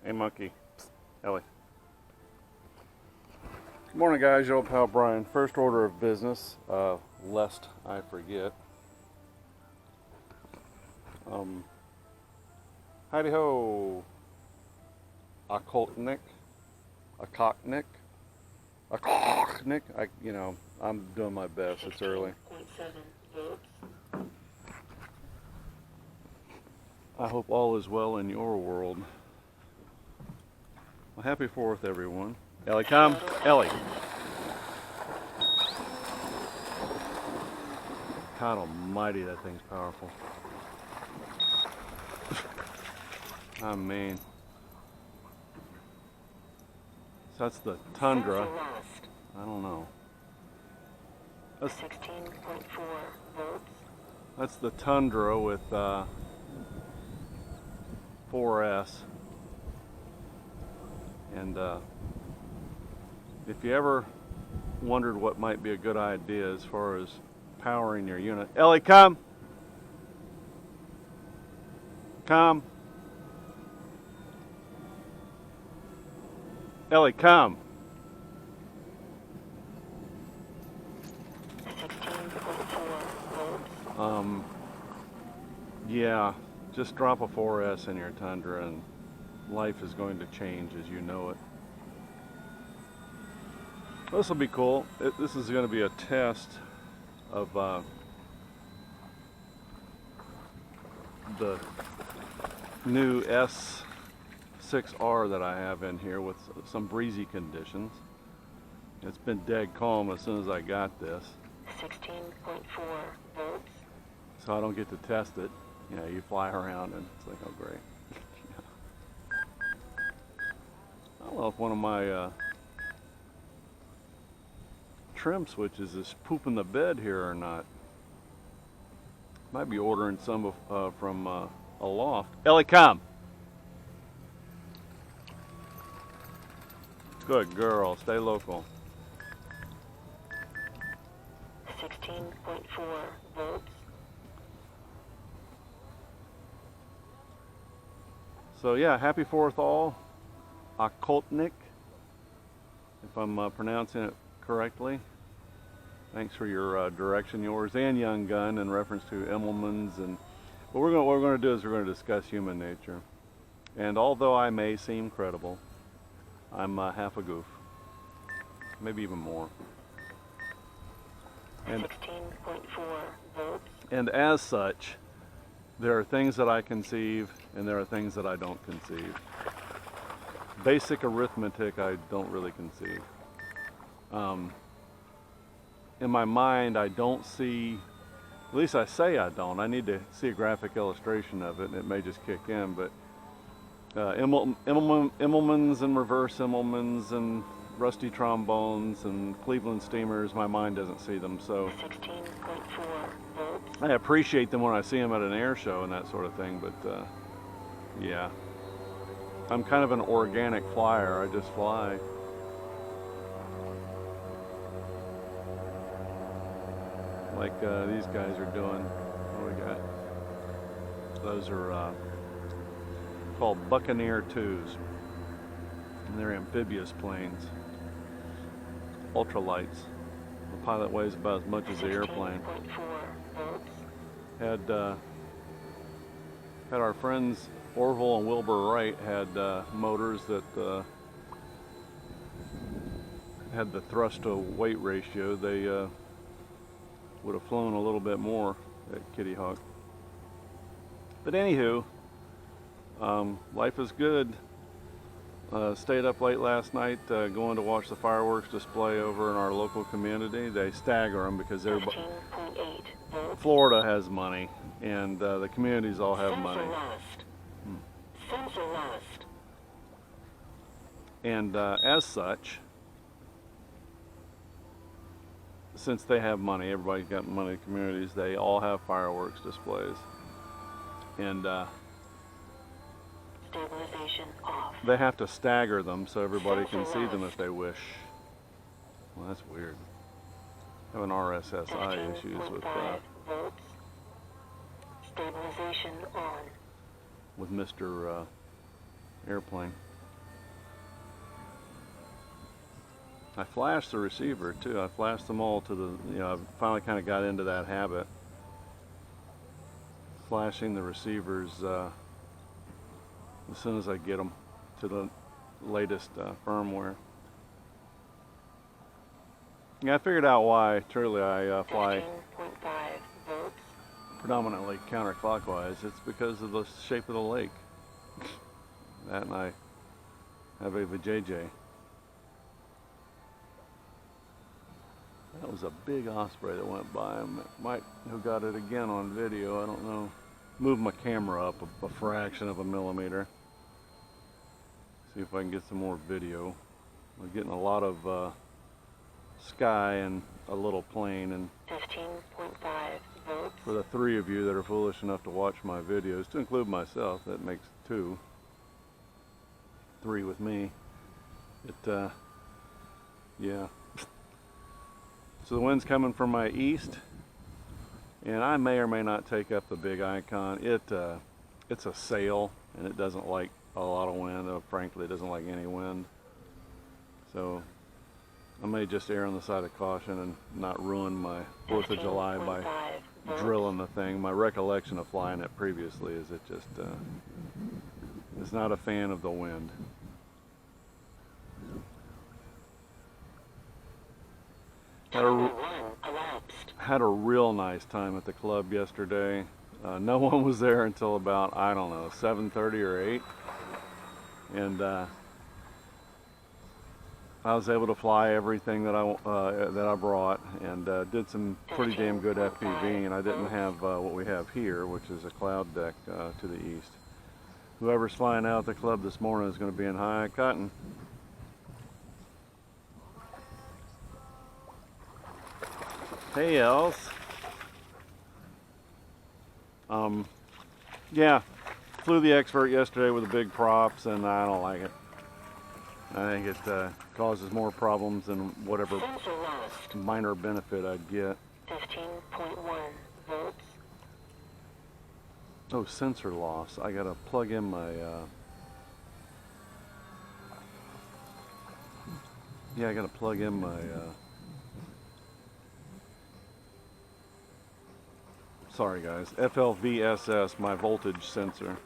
Hey, monkey. Ellie. Good morning, guys. Your old pal Brian. First order of business, lest I forget. Howdy ho. A cocknick. I'm doing my best. It's early. I hope all is well in your world. Well, happy 4th, everyone. Ellie, come. Ellie. God almighty, that thing's powerful. I mean. So that's the Tundra. I don't know. That's 16.4 volts. That's the Tundra with 4S. And if you ever wondered what might be a good idea as far as powering your unit, Ellie, come. Come. Ellie, come. 16.4 volts. Yeah, just drop a 4S in your Tundra and life is going to change as you know it. This will be cool. This is going to be a test of the new S6R that I have in here with some breezy conditions. It's been dead calm as soon as I got this. 16.4 volts. So I don't get to test it. You know, you fly around and it's like, oh great. I don't know if one of my trim switches is pooping the bed here or not. Might be ordering some from a loft. Ellie, come. Good girl. Stay local. 16.4 volts. So yeah, happy 4th all. Okoltnik, if I'm pronouncing it correctly. Thanks for your direction, yours and Young Gun, in reference to Immelman's. And what we're going to do is we're going to discuss human nature. And although I may seem credible, I'm half a goof, maybe even more. And 16.4 volts. And as such, there are things that I conceive, and there are things that I don't conceive. Basic arithmetic, I don't really conceive. In my mind, I don't see, at least I say I don't. I need to see a graphic illustration of it, and it may just kick in, but Immelmans and reverse Immelmans and rusty trombones and Cleveland steamers, my mind doesn't see them, so 16.4 volts. I appreciate them when I see them at an air show and that sort of thing, but yeah. I'm kind of an organic flyer. I just fly. Like these guys are doing. What do we got? Those are called Buccaneer 2s. And they're amphibious planes. Ultralights. The pilot weighs about as much as the airplane. Had our friends Orville and Wilbur Wright had motors that had the thrust to weight ratio. They would have flown a little bit more at Kitty Hawk. But anywho, life is good. Stayed up late last night going to watch the fireworks display over in our local community. They stagger them because Florida has money and the communities all have money. And as such, since they have money, everybody's got money in communities, they all have fireworks displays. And stabilization off. They have to stagger them so everybody can see them if they wish. Well, that's weird. Having RSSI issues with stabilization on with Mr. Airplane. I flashed the receiver too. I flashed them all to the, you know, I finally kind of got into that habit. Flashing the receivers as soon as I get them to the latest firmware. Yeah, I figured out why. Truly, I fly 15.5 volts. predominantly counterclockwise. It's because of the shape of the lake. That, and I have a vajayjay. That was a big osprey that went by. I might have got it again on video, I don't know. Move my camera up a fraction of a millimeter. See if I can get some more video. We're getting a lot of sky and a little plane, and 15.5 volts. for the 3 of you that are foolish enough to watch my videos, to include myself, that makes 2. 3 with me. Yeah. So the wind's coming from my east, and I may or may not take up the big icon. It's a sail, and it doesn't like a lot of wind. Frankly, it doesn't like any wind. So I may just err on the side of caution and not ruin my 4th of July by drilling the thing. My recollection of flying it previously is it just is not a fan of the wind. Had a real nice time at the club yesterday. No one was there until about, I don't know, 7:30 or 8. And I was able to fly everything that I brought, and did some pretty damn good FPV. And I didn't have what we have here, which is a cloud deck to the east. Whoever's flying out at the club this morning is going to be in high cotton. Hey, Els. Yeah, flew the Expert yesterday with the big props, and I don't like it. I think it causes more problems than whatever minor benefit I'd get. 15.1 volts. Oh, sensor loss. I gotta plug in my yeah, I gotta plug in my sorry guys, FLVSS, my voltage sensor.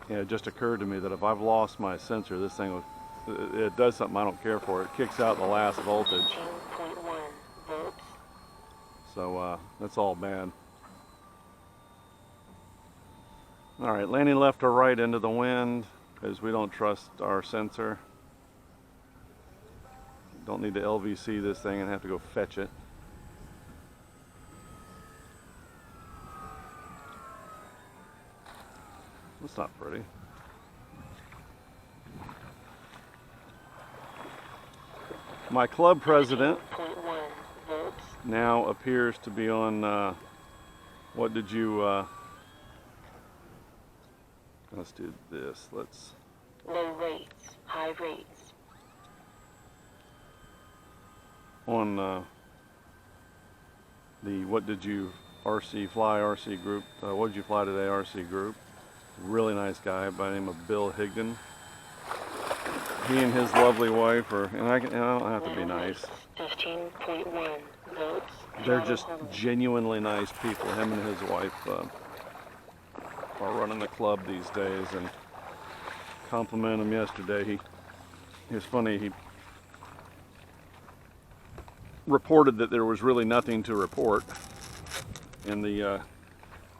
Yeah, it just occurred to me that if I've lost my sensor, this thing, it does something I don't care for. It kicks out the last voltage. 15.1 volts. So that's all bad. All right, landing left or right into the wind, because we don't trust our sensor. Don't need to LVC this thing and have to go fetch it. That's not pretty. My club president now appears to be on, what did you, let's do this, let's. Low rates, high rates. On the what did you fly RC group, what did you fly today RC group. Really nice guy by the name of Bill Higdon. He and his lovely wife are, and I don't have to be nice. 15.1 volts. They're just genuinely nice people. Him and his wife are running the club these days, and complimented him yesterday. He was funny. He reported that there was really nothing to report in the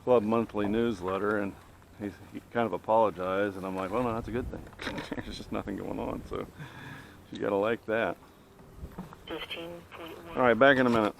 club monthly newsletter, and he kind of apologized, and I'm like, well, no, that's a good thing. There's just nothing going on, so you gotta like that. 15.1. All right, back in a minute.